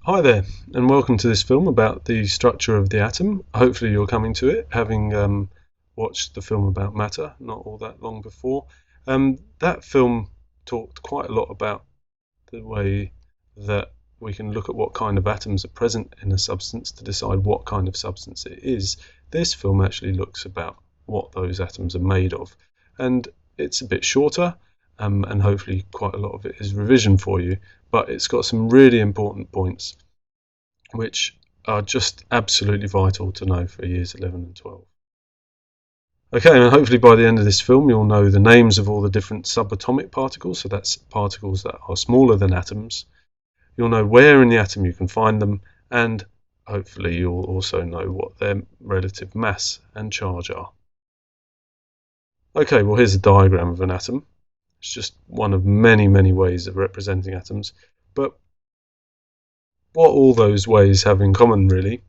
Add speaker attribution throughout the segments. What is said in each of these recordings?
Speaker 1: Hi there, and welcome to this film about the structure of the atom. Hopefully you're coming to it having watched the film about matter not all that long before. That film talked quite a lot about the way that we can look at what kind of atoms are present in a substance to decide what kind of substance it is. This film actually looks about what those atoms are made of, and it's a bit shorter, and hopefully quite a lot of it is revision for you, but it's got some really important points which are just absolutely vital to know for years 11 and 12. Okay, and hopefully by the end of this film you'll know the names of all the different subatomic particles, so that's particles that are smaller than atoms. You'll know where in the atom you can find them, and hopefully you'll also know what their relative mass and charge are. Okay, well here's a diagram of an atom. It's just one of many ways of representing atoms, but what all those ways have in common really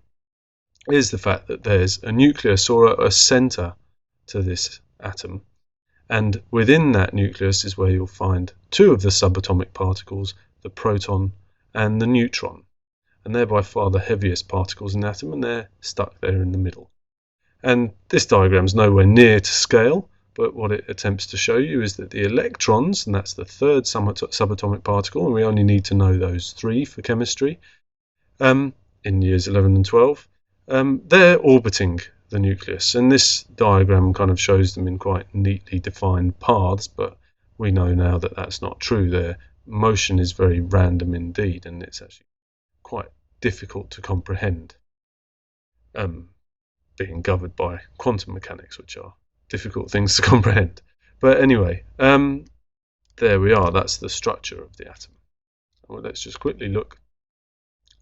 Speaker 1: is the fact that there's a nucleus or a center to this atom, and within that nucleus is where you'll find two of the subatomic particles, the proton and the neutron, and they're by far the heaviest particles in the atom, and they're stuck there in the middle. And this diagram's nowhere near to scale, but what it attempts to show you is that the electrons, and that's the third subatomic particle, and we only need to know those three for chemistry, in years 11 and 12, they're orbiting the nucleus, and this diagram kind of shows them in quite neatly defined paths, but we know now that that's not true. Their motion is very random indeed, and it's actually quite difficult to comprehend, being governed by quantum mechanics, which are difficult things to comprehend. But anyway, there we are. That's the structure of the atom. Well, let's just quickly look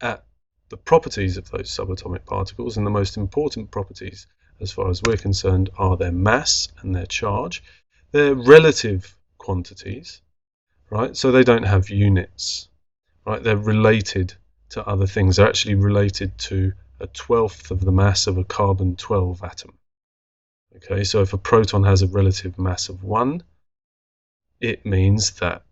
Speaker 1: at the properties of those subatomic particles, and the most important properties as far as we're concerned are their mass and their charge. They're relative quantities, right? So they don't have units, right? They're related to other things. They're actually related to a 1/12 of the mass of a carbon-12 atom. Okay, so if a proton has a relative mass of 1, it means that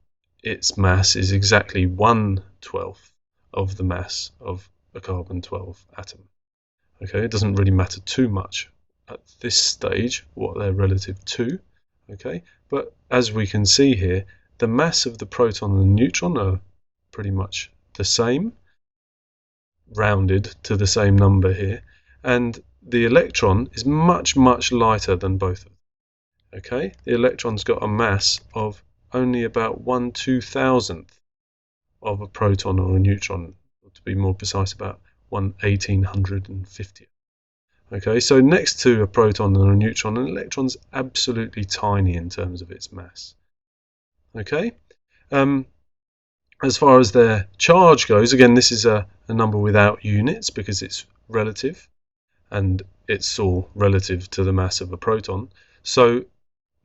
Speaker 1: its mass is exactly 1/12 of the mass of a carbon-12 atom. Okay, it doesn't really matter too much at this stage what they're relative to. Okay, but as we can see here, the mass of the proton and the neutron are pretty much the same, rounded to the same number here, and the electron is much lighter than both of them. Okay, the electron's got a mass of only about 1/2000th of a proton or a neutron, to be more precise, about 1/1850th. Okay, so next to a proton and a neutron, an electron's absolutely tiny in terms of its mass. Okay, as far as their charge goes, again, this is a number without units because it's relative, and it's all relative to the mass of a proton. So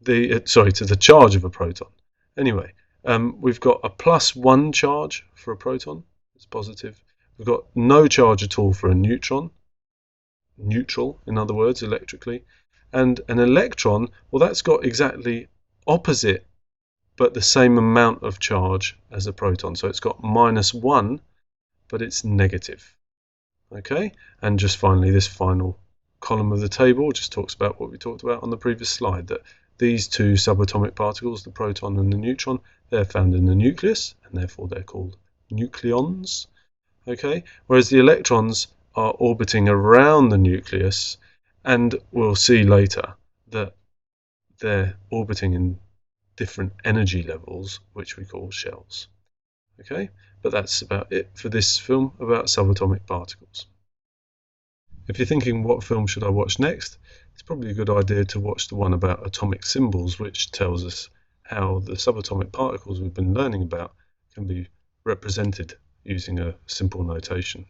Speaker 1: to the charge of a proton. Anyway, we've got a +1 charge for a proton. It's positive. We've got no charge at all for a neutron, neutral in other words, electrically. And an electron, well, that's got exactly opposite but the same amount of charge as a proton. So it's got -1, but it's negative. Okay, and just finally, this final column of the table just talks about what we talked about on the previous slide, that these two subatomic particles, the proton and the neutron, they're found in the nucleus, and therefore they're called nucleons. Okay, whereas the electrons are orbiting around the nucleus, and we'll see later that they're orbiting in different energy levels, which we call shells. Okay, but that's about it for this film about subatomic particles. If you're thinking what film should I watch next, it's probably a good idea to watch the one about atomic symbols, which tells us how the subatomic particles we've been learning about can be represented using a simple notation.